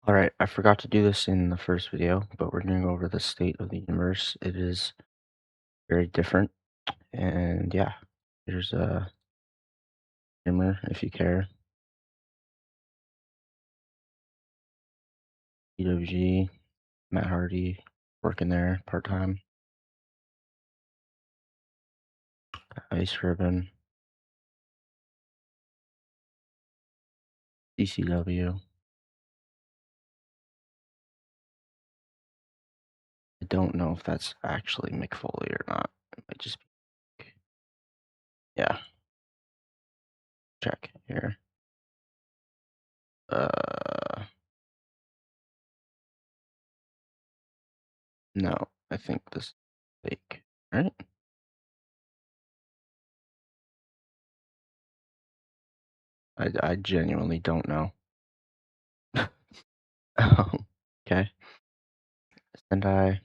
Alright, I forgot to do this in the first video, but we're going to go over the state of the universe. It is very different, and yeah, here's a dimmer if you care. TWG, Matt Hardy, working there part-time. Ice Ribbon, WCW. I don't know if that's actually Mick Foley or not. It might just be, yeah, check here. No, I think this is fake, right? I genuinely don't know. Okay, Sendai.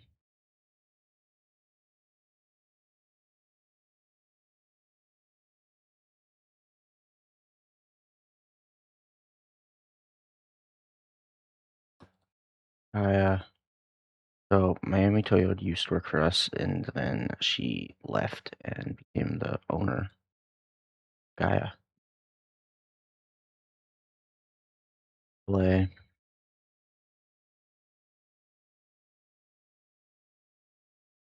So Miami Toyota used to work for us, and then she left and became the owner, Gaia. LA,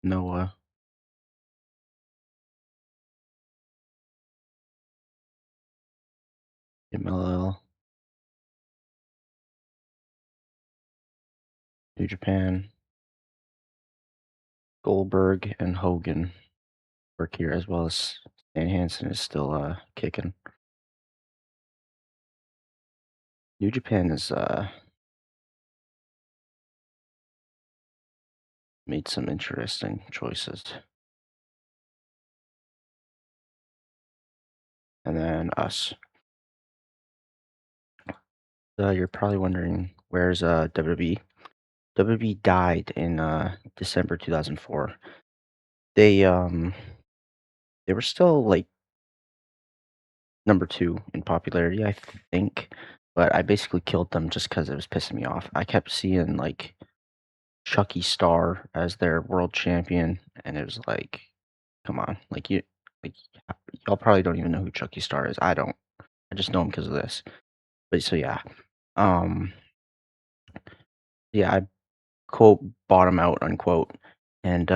Noah, MLL, New Japan, Goldberg, and Hogan work here, as well as Stan Hansen is still kicking. New Japan has made some interesting choices. And then us. You're probably wondering, where's WWE? WWE died in December 2004. They were still like number 2 in popularity, I think, but I basically killed them just because it was pissing me off. I kept seeing, like, Chucky Star as their world champion, and it was like, "Come on." Like, y'all probably don't even know who Chucky Star is. I don't. I just know him because of this. But so, yeah. Um, yeah, I quote, "bought him out," unquote, and,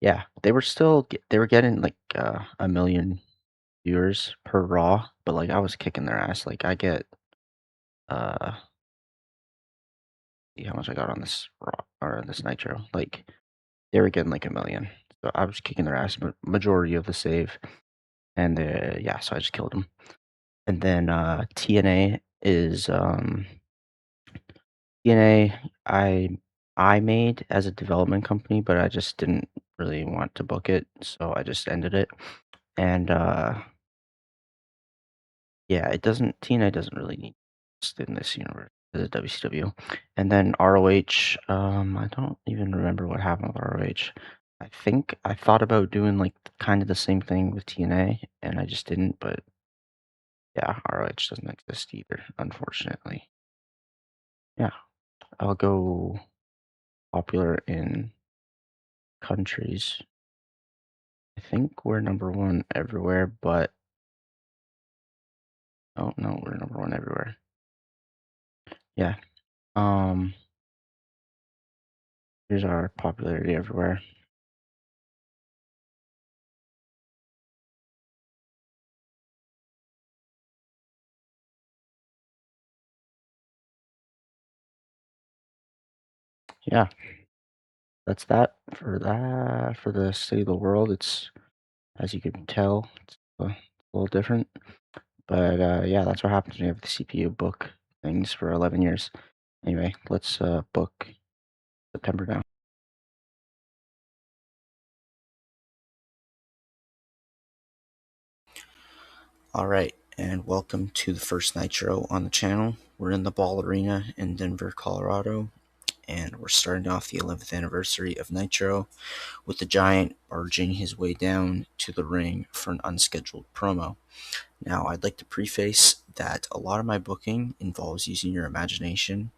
yeah, they were getting, like, 1,000,000 viewers per Raw, but, like, I was kicking their ass. Like, I get, uh see how much I got on this Raw or this Nitro. Like, they were getting like 1,000,000. So I was kicking their ass majority of the save. And yeah, so I just killed them. And then TNA is TNA I made as a development company, but I just didn't really want to book it, so I just ended it. And yeah, it doesn't TNA doesn't really need in this universe as a WCW. And then ROH, I don't even remember what happened with ROH. I think I thought about doing like kind of the same thing with TNA, and I just didn't. But yeah, ROH doesn't exist either, unfortunately. Yeah, I'll go popular in countries. I think we're number one everywhere, but oh no, we're number one everywhere. Yeah. Um, here's our popularity everywhere. Yeah, that's that for the state of the world. It's, as you can tell, it's a little different. But yeah, that's what happens when you have the CPU book things for 11 years. Anyway, let's book September now. All right, and welcome to the first Nitro on the channel. We're in the Ball Arena in Denver, Colorado. and we're starting off the 11th anniversary of Nitro with the Giant barging his way down to the ring for an unscheduled promo. Now, I'd like to preface that a lot of my booking involves using your imagination.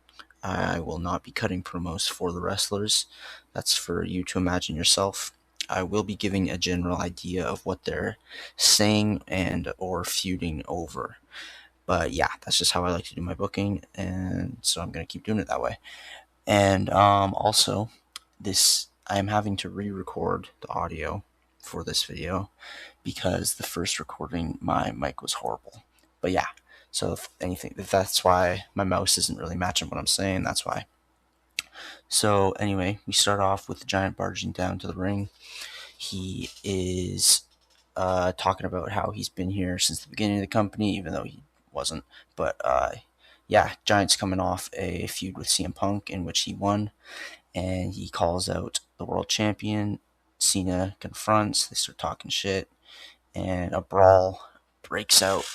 I will not be cutting promos for the wrestlers. That's for you to imagine yourself. I will be giving a general idea of what they're saying and or feuding over. But yeah, that's just how I like to do my booking, and so I'm going to keep doing it that way. And also, this I am having to re-record the audio for this video because the first recording my mic was horrible. But yeah, so if that's why my mouse isn't really matching what I'm saying, that's why. So anyway, we start off with the Giant barging down to the ring. He is talking about how he's been here since the beginning of the company, even though he wasn't. But yeah, Giant's coming off a feud with CM Punk in which he won, and he calls out the world champion. Cena confronts, they start talking shit, and a brawl breaks out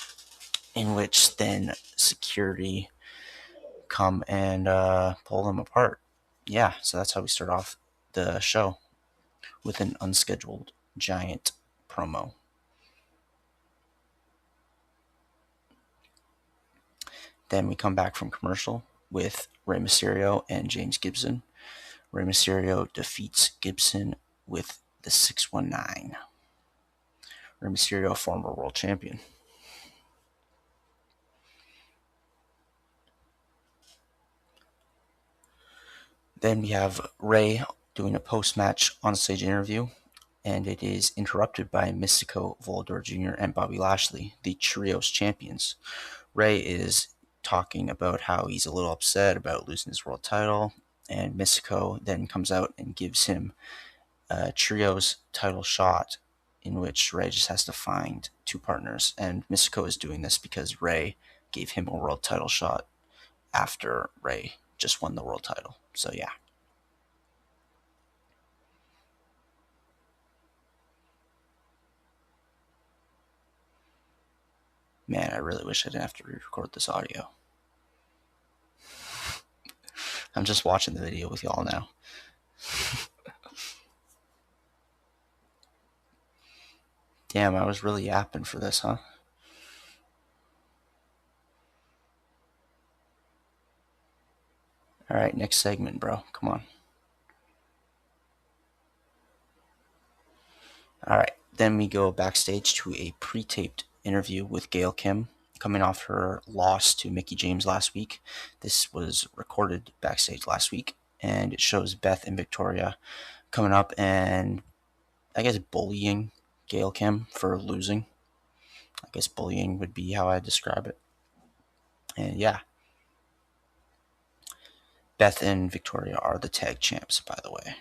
in which then security come and pull them apart. Yeah, so that's how we start off the show with an unscheduled Giant promo. Then we come back from commercial with Rey Mysterio and James Gibson. Rey Mysterio defeats Gibson with the 619. Rey Mysterio, former world champion. Then we have Rey doing a post-match on-stage interview, and it is interrupted by Mystico, Volador Jr., and Bobby Lashley, the Trios champions. Rey is talking about how he's a little upset about losing his world title, and Mystico then comes out and gives him a Trios title shot in which Rey just has to find two partners, and Mystico is doing this because Rey gave him a world title shot after Rey just won the world title. So yeah. Man, I really wish I didn't have to re-record this audio. I'm just watching the video with y'all now. Damn, I was really yapping for this, huh? Alright, next segment, bro. Come on. Alright, then we go backstage to a pre-taped interview with Gail Kim, coming off her loss to Mickie James last week. This was recorded backstage last week, and it shows Beth and Victoria coming up and, I guess, bullying Gail Kim for losing. I guess bullying would be how I describe it. And yeah, Beth and Victoria are the tag champs, by the way.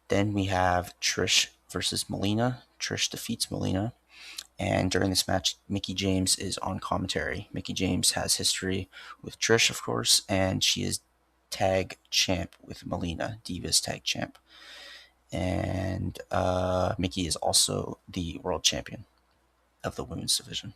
Then we have Trish versus Melina. Trish defeats Melina. And during this match, Mickie James is on commentary. Mickie James has history with Trish, of course, and she is tag champ with Melina, Divas tag champ. And Mickie is also the world champion of the women's division.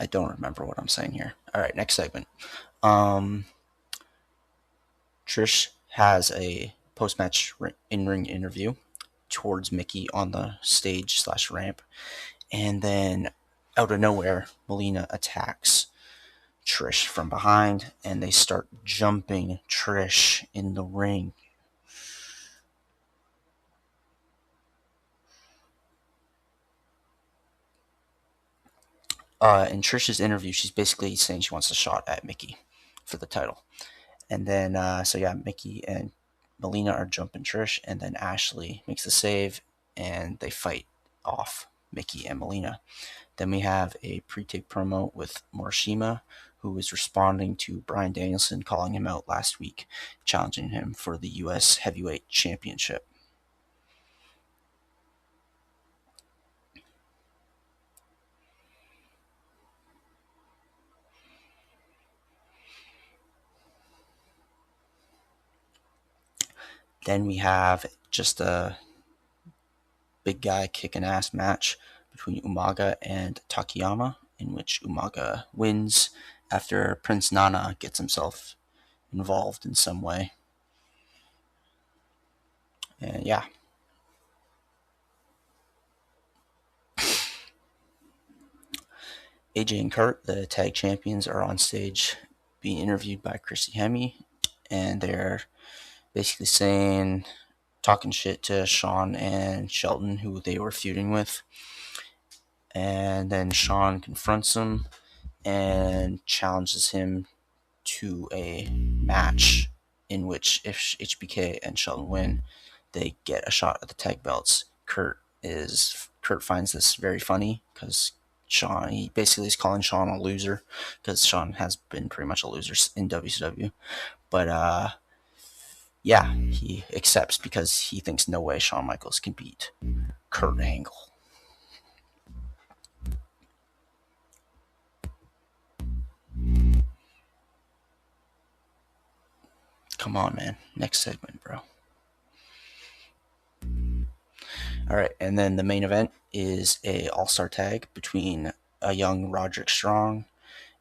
I don't remember what I'm saying here. All right, next segment. Trish has a post-match in-ring interview towards Mickie on the stage/ramp, and then out of nowhere, Melina attacks Trish from behind, and they start jumping Trish in the ring. In Trish's interview, she's basically saying she wants a shot at Mickie for the title. And then, so yeah, Mickie and Melina are jumping Trish, and then Ashley makes the save, and they fight off Mickie and Melina. Then we have a pre-tape promo with Morishima, who is responding to Bryan Danielson calling him out last week, challenging him for the U.S. Heavyweight Championship. Then we have just a big guy kicking ass match between Umaga and Takayama, in which Umaga wins after Prince Nana gets himself involved in some way. And yeah. AJ and Kurt, the tag champions, are on stage being interviewed by Chrissy Hemme, and they're basically talking shit to Sean and Shelton, who they were feuding with. And then Sean confronts him and challenges him to a match in which, if HBK and Shelton win, they get a shot at the tag belts. Kurt finds this very funny because he basically is calling Sean a loser, because Sean has been pretty much a loser in WCW. But yeah, he accepts because he thinks no way Shawn Michaels can beat Kurt Angle. Come on, man. Next segment, bro. All right, and then the main event is a all-star tag between a young Roderick Strong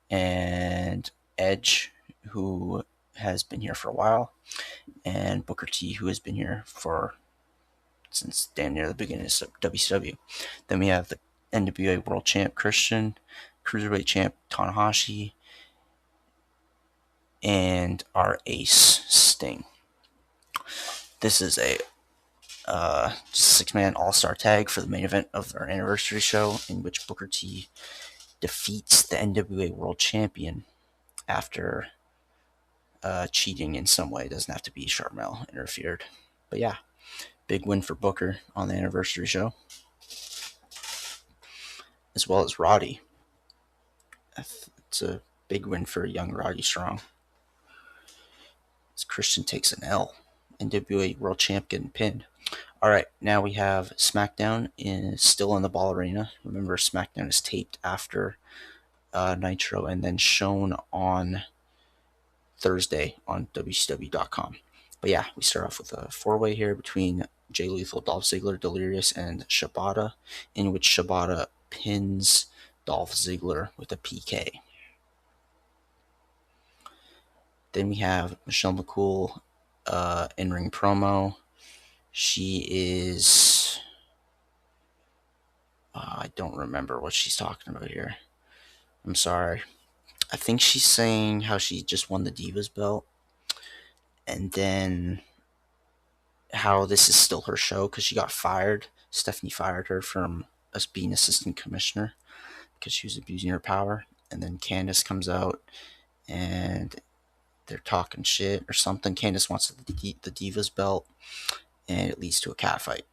and Edge, who has been here for a while, and Booker T, who has been here since damn near the beginning of WCW. Then we have the NWA World Champ Christian, Cruiserweight Champ Tanahashi, and our ace Sting. This is a six-man all-star tag for the main event of our anniversary show, in which Booker T defeats the NWA World Champion after cheating in some way. It doesn't have to be Sharmell interfered. But yeah, big win for Booker on the anniversary show, as well as Roddy. It's a big win for young Roddy Strong, as Christian takes an L. NWA World Champ getting pinned. All right, now we have SmackDown still in the Ball Arena. Remember, SmackDown is taped after Nitro and then shown on Thursday on WCW.com. But yeah, we start off with a four-way here between Jay Lethal, Dolph Ziggler, Delirious, and Shibata, in which Shibata pins Dolph Ziggler with a PK. Then we have Michelle McCool in-ring promo. She is... I don't remember what she's talking about here. I'm sorry. I think she's saying how she just won the Divas belt, and then how this is still her show because she got fired. Stephanie fired her from us being assistant commissioner because she was abusing her power. And then Candice comes out and they're talking shit or something. Candice wants the Divas belt, and it leads to a cat fight.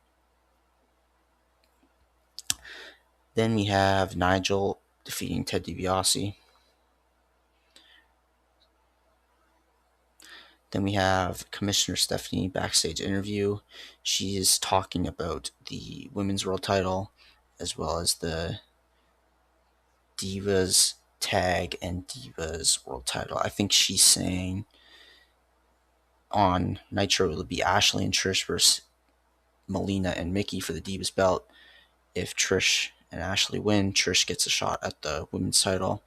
Then we have Nigel defeating Ted DiBiase. Then we have Commissioner Stephanie backstage interview. She is talking about the women's world title as well as the Divas tag and Divas world title. I think she's saying on Nitro it'll be Ashley and Trish versus Melina and Mickey for the Divas belt. If Trish and Ashley win, Trish gets a shot at the women's title.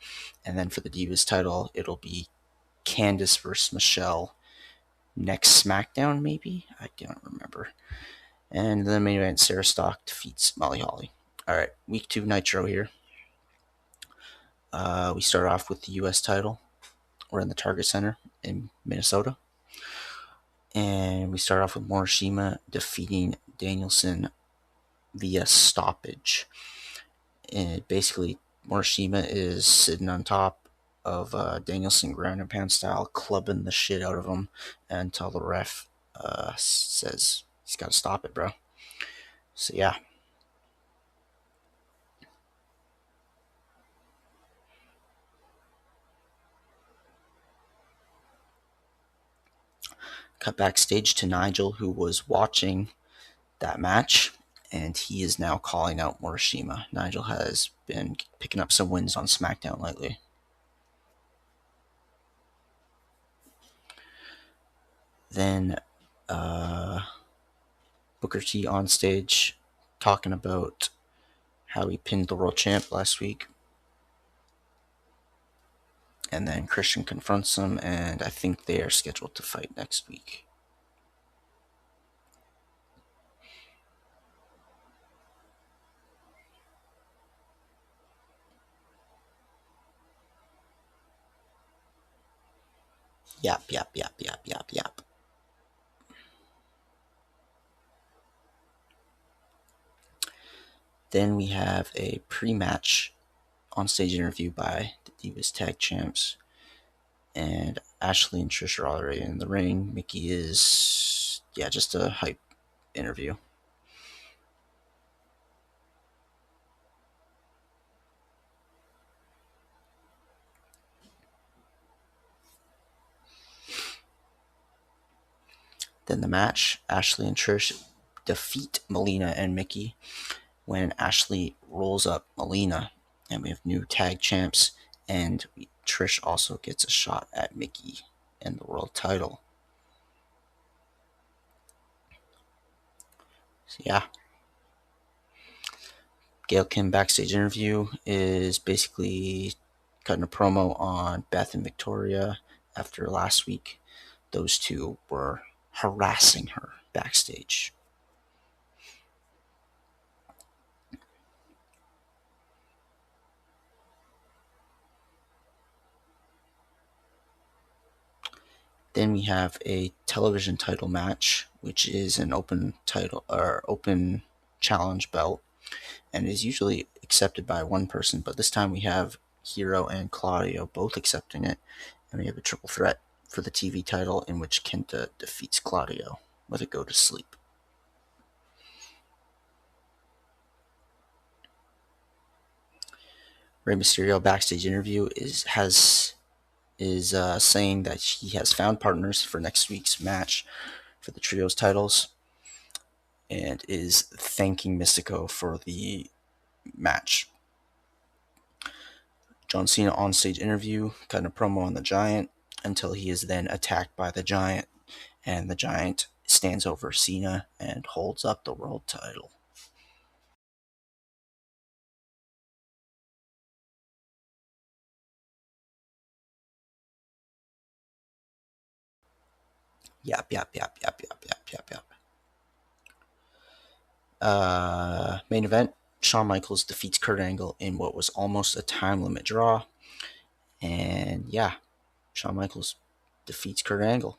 And then for the Divas title, it'll be Candice versus Michelle next SmackDown, maybe? I don't remember. And then the main event, Sarah Stock defeats Molly Holly. All right, week 2 Nitro here. We start off with the U.S. title. We're in the Target Center in Minnesota. And we start off with Morishima defeating Danielson via stoppage. And basically, Morishima is sitting on top of Danielson ground and pound style, clubbing the shit out of him until the ref says he's got to stop it, bro. So yeah. Cut backstage to Nigel, who was watching that match, and he is now calling out Morishima. Nigel has been picking up some wins on SmackDown lately. Then Uh, Booker T on stage talking about how he pinned the world champ last week. And then Christian confronts him, and I think they are scheduled to fight next week. Yap, yap, yap, yap, yap, yap. Then we have a pre-match on-stage interview by the Divas Tag Champs. And Ashley and Trish are already in the ring. Mickey is, just a hype interview. Then the match, Ashley and Trish defeat Melina and Mickey when Ashley rolls up Melina. And we have new tag champs, and Trish also gets a shot at Mickey and the world title. So yeah, Gail Kim backstage interview is basically cutting a promo on Beth and Victoria after last week. Those two were harassing her backstage. Then we have a television title match, which is an open title or open challenge belt, and is usually accepted by one person, but this time we have Hero and Claudio both accepting it, and we have a triple threat for the TV title in which Kenta defeats Claudio with a go to sleep. Rey Mysterio backstage interview is saying that he has found partners for next week's match for the trios titles, and is thanking Mystico for the match. John Cena on-stage interview, cutting a promo on the Giant until he is then attacked by the Giant, and the Giant stands over Cena and holds up the world title. Yap, yap, yap, yap, yap, yap, yap, yap. Main event, Shawn Michaels defeats Kurt Angle in what was almost a time limit draw. And yeah, Shawn Michaels defeats Kurt Angle.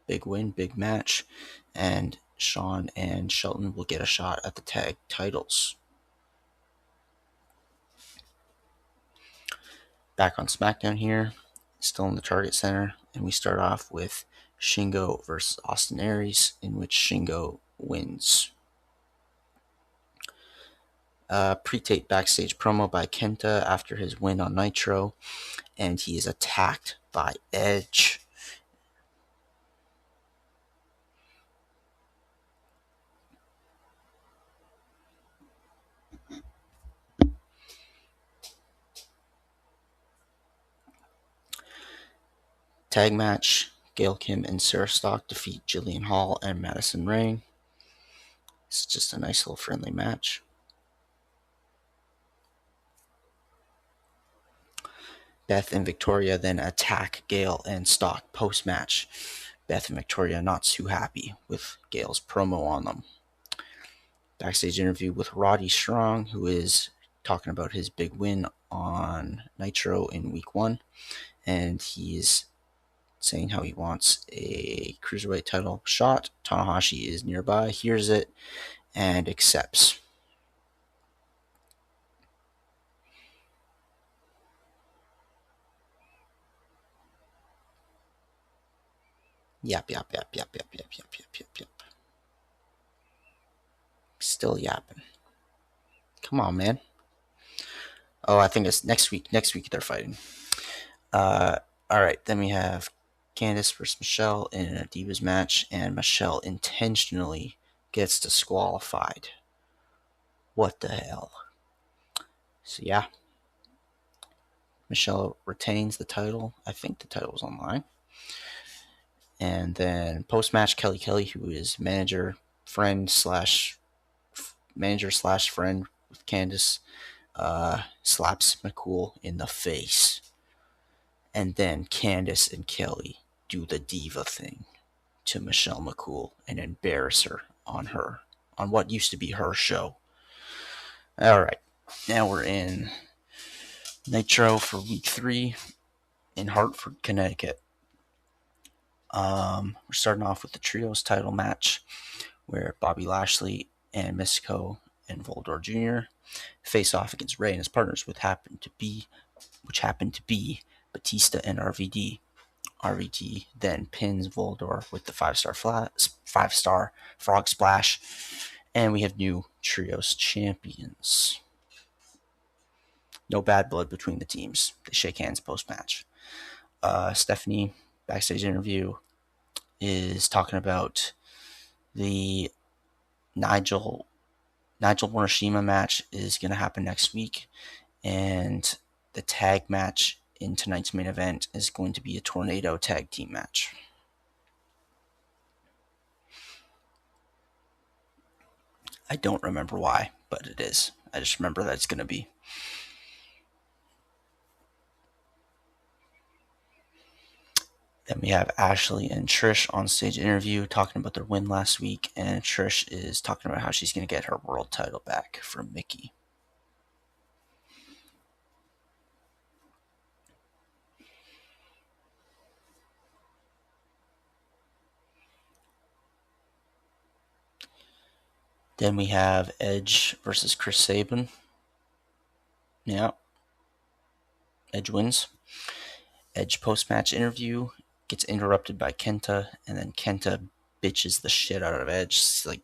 Big win, big match. And Shawn and Shelton will get a shot at the tag titles. Back on SmackDown here, still in the Target Center. And we start off with Shingo versus Austin Aries, in which Shingo wins. Pre-tape backstage promo by Kenta after his win on Nitro, and he is attacked by Edge. Tag match, Gail Kim and Sarah Stock defeat Jillian Hall and Madison Rayne. It's just a nice little friendly match. Beth and Victoria then attack Gail and Stock post-match. Beth and Victoria not too happy with Gail's promo on them. Backstage interview with Roddy Strong, who is talking about his big win on Nitro in week 1, and he's saying how he wants a cruiserweight title shot. Tanahashi is nearby, hears it, and accepts. Yap, yap, yap, yap, yap, yap, yap, yap, yap, yap. Still yapping. Come on, man. Oh, I think it's next week. Next week they're fighting. All right, then we have Candice versus Michelle in a Divas match, and Michelle intentionally gets disqualified. What the hell? So yeah, Michelle retains the title. I think the title was online. And then post-match, Kelly, who is manager slash friend with Candice, slaps McCool in the face. And then Candice and Kelly do the diva thing to Michelle McCool and embarrass her on what used to be her show. All right, now we're in Nitro for week 3 in Hartford, Connecticut. We're starting off with the trios title match where Bobby Lashley and Mystico and Voldor Jr. face off against Ray and his partners, which happened to be Batista and RVD. RVD then pins Voldor with the 5-star frog splash, and we have new trios champions. No bad blood between the teams. They shake hands post-match. Stephanie, backstage interview, is talking about the Nigel Morishima match is going to happen next week, and the tag match in tonight's main event is going to be a tornado tag team match. I don't remember why, but it is. I just remember that it's going to be. Then we have Ashley and Trish on stage interview talking about their win last week, and Trish is talking about how she's going to get her world title back from Mickey. Then we have Edge versus Chris Sabin. Yeah. Edge wins. Edge post-match interview gets interrupted by Kenta, and then Kenta bitches the shit out of Edge. It's like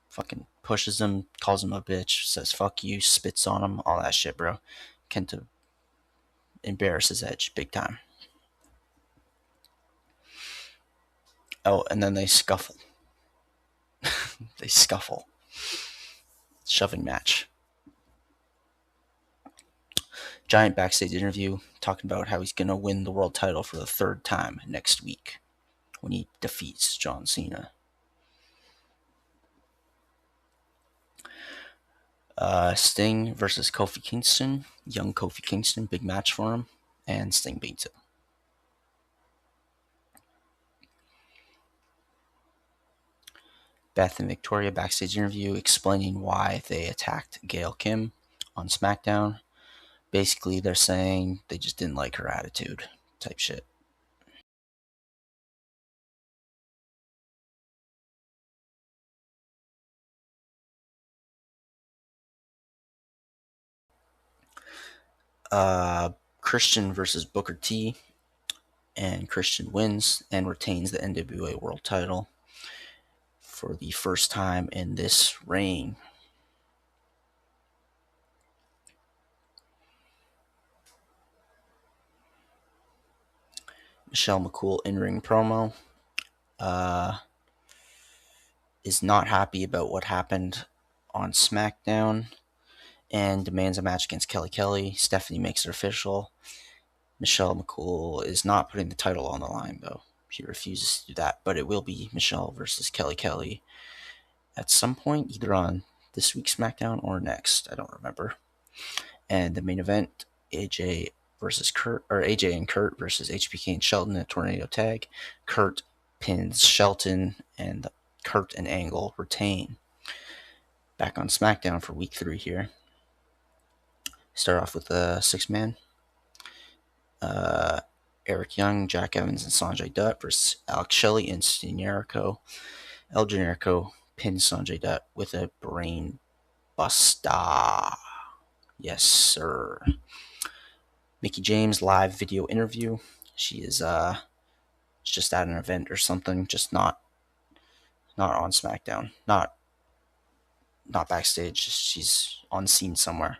fucking pushes him, calls him a bitch, says fuck you, spits on him, all that shit, bro. Kenta embarrasses Edge big time. Oh, and then they scuffle. Shoving match. Giant backstage interview talking about how he's going to win the world title for the 3rd time next week when he defeats John Cena. Sting versus Kofi Kingston. Young Kofi Kingston, big match for him, and Sting beats him. Beth and Victoria backstage interview explaining why they attacked Gail Kim on SmackDown. Basically, they're saying they just didn't like her attitude type shit. Christian versus Booker T, and Christian wins and retains the NWA World Title for the first time in this reign. Michelle McCool in-ring promo is not happy about what happened on SmackDown and demands a match against Kelly. Stephanie makes it official. Michelle McCool is not putting the title on the line, though. She refuses to do that, but it will be Michelle versus Kelly at some point, either on this week's SmackDown or next. I don't remember. And the main event, AJ and Kurt versus HBK and Shelton in a tornado tag. Kurt pins Shelton, and Kurt and Angle retain. Back on SmackDown for week 3 here. Start off with a 6-man. Eric Young, Jack Evans, and Sanjay Dutt versus Alex Shelley and Generico. El Generico pins Sanjay Dutt with a brain buster. Yes, sir. Mickie James live video interview. She is just at an event or something, just not on SmackDown, not backstage. She's on scene somewhere,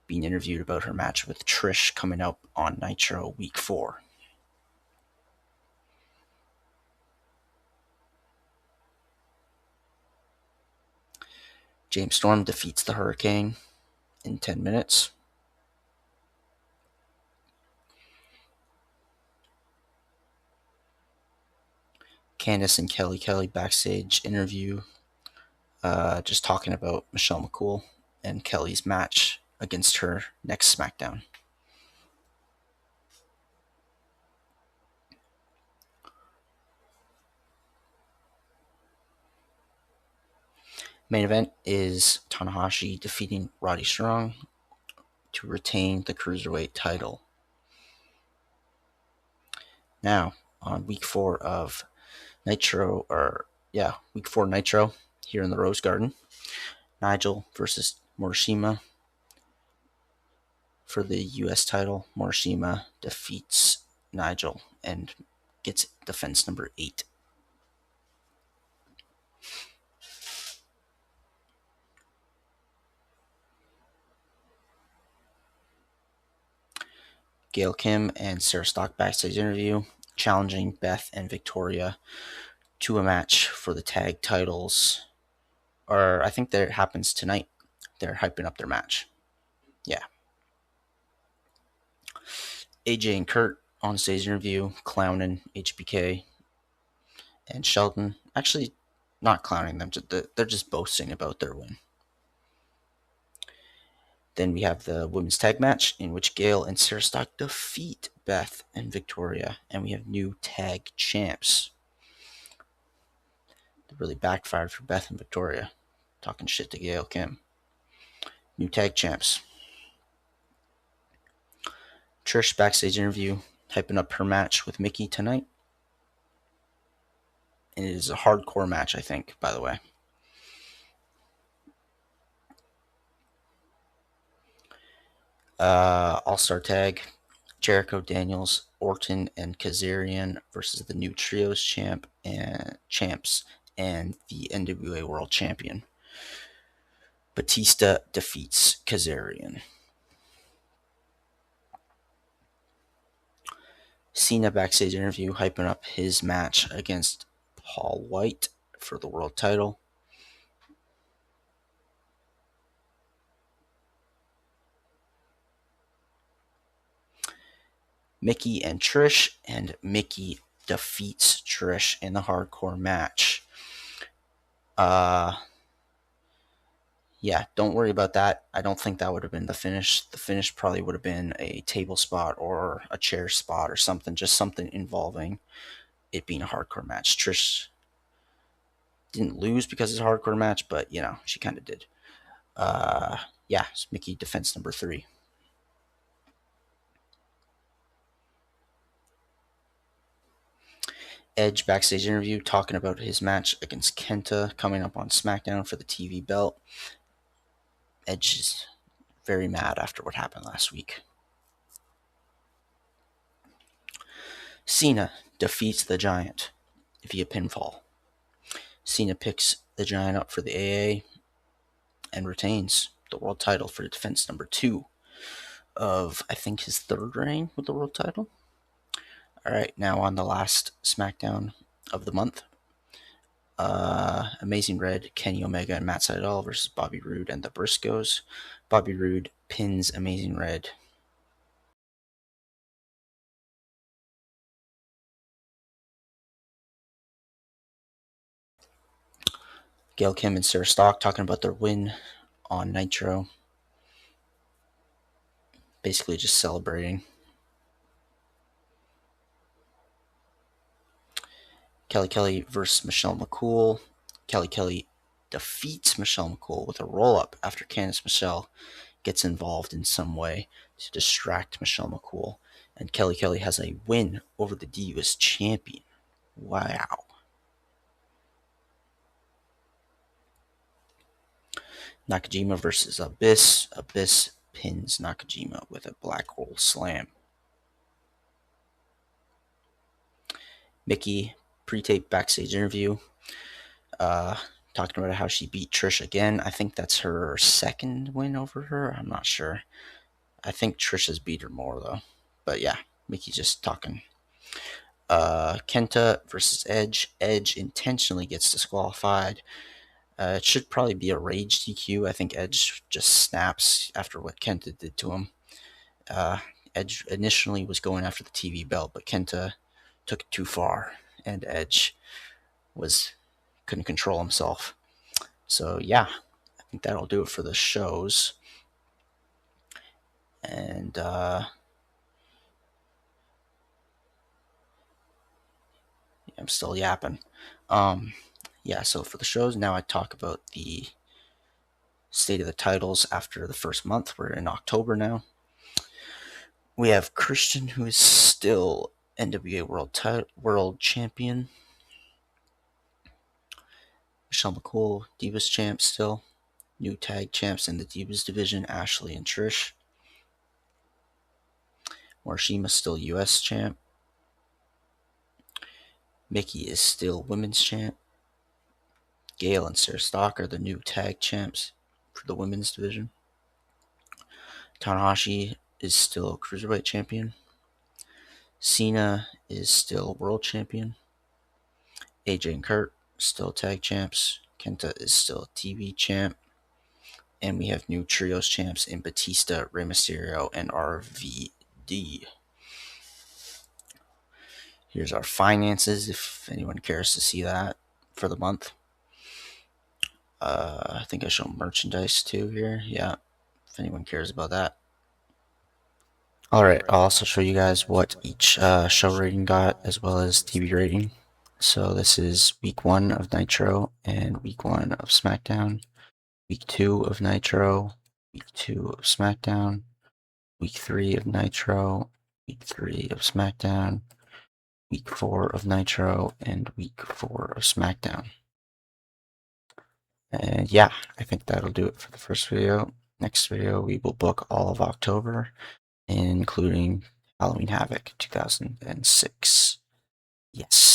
being interviewed about her match with Trish coming up on Nitro week 4. James Storm defeats the Hurricane in 10 minutes. Candice and Kelly backstage interview, just talking about Michelle McCool and Kelly's match against her next SmackDown. Main event is Tanahashi defeating Roddy Strong to retain the Cruiserweight title. Now, on week 4 of Nitro, week 4 Nitro here in the Rose Garden, Nigel versus Morishima for the U.S. title. Morishima defeats Nigel and gets defense number 8. Gail Kim and Sarah Stock backstage interview, challenging Beth and Victoria to a match for the tag titles. Or I think that happens tonight. They're hyping up their match. Yeah. AJ and Kurt on stage interview, clowning HBK and Sheldon. Actually, not clowning them. They're just boasting about their win. Then we have the women's tag match in which Gail and Sarah Stock defeat Beth and Victoria, and we have new tag champs. It really backfired for Beth and Victoria, talking shit to Gail Kim. New tag champs. Trish backstage interview, hyping up her match with Mickey tonight. And it is a hardcore match, I think, by the way. All-Star Tag, Jericho, Daniels, Orton, and Kazarian versus the new Trios champs and the NWA World Champion. Batista defeats Kazarian. Cena backstage interview, hyping up his match against Paul White for the world title. Mickey and Trish, and Mickey defeats Trish in the hardcore match. Yeah, don't worry about that. I don't think that would have been the finish. The finish probably would have been a table spot or a chair spot or something, just something involving it being a hardcore match. Trish didn't lose because it's a hardcore match, but, she kind of did. Yeah, it's Mickey defense number 3. Edge backstage interview talking about his match against Kenta coming up on SmackDown for the TV belt. Edge is very mad after what happened last week. Cena defeats the Giant via pinfall. Cena picks the Giant up for the AA and retains the world title for defense number 2 of, I think, his 3rd reign with the world title. Alright, now on the last SmackDown of the month. Amazing Red, Kenny Omega, and Matt Sydal versus Bobby Roode and the Briscoes. Bobby Roode pins Amazing Red. Gail Kim and Sarah Stock talking about their win on Nitro. Basically just celebrating. Kelly versus Michelle McCool. Kelly defeats Michelle McCool with a roll-up after Candice Michelle gets involved in some way to distract Michelle McCool. And Kelly has a win over the Divas champion. Wow. Nakajima versus Abyss. Abyss pins Nakajima with a black hole slam. Mickey pre-tape backstage interview. Talking about how she beat Trish again. I think that's her 2nd win over her. I'm not sure. I think Trish has beat her more, though. But yeah, Mickey's just talking. Kenta versus Edge. Edge intentionally gets disqualified. It should probably be a rage DQ. I think Edge just snaps after what Kenta did to him. Edge initially was going after the TV belt, but Kenta took it too far, and Edge was couldn't control himself. So yeah, I think that'll do it for the shows. And I'm still yapping. Yeah, so for the shows now, I talk about the state of the titles after the first month. We're in October now. We have Christian, who is still NWA World Champion. Michelle McCool, Divas Champ still. New tag champs in the Divas division, Ashley and Trish. Morishima still US champ. Mickey is still women's champ. Gail and Sarah Stock are the new tag champs for the women's division. Tanahashi is still cruiserweight champion. Cena is still world champion. AJ and Kurt still tag champs. Kenta is still TV champ. And we have new trios champs in Batista, Rey Mysterio, and RVD. Here's our finances if anyone cares to see that for the month. I think I show merchandise too here. Yeah, if anyone cares about that. Alright, I'll also show you guys what each show rating got as well as TV rating. So this is week 1 of Nitro and week 1 of SmackDown, week 2 of Nitro, week 2 of SmackDown, week 3 of Nitro, week 3 of SmackDown, week 4 of Nitro, and week 4 of SmackDown. And yeah, I think that'll do it for the first video. Next video, we will book all of October, including Halloween Havoc 2006. Yes.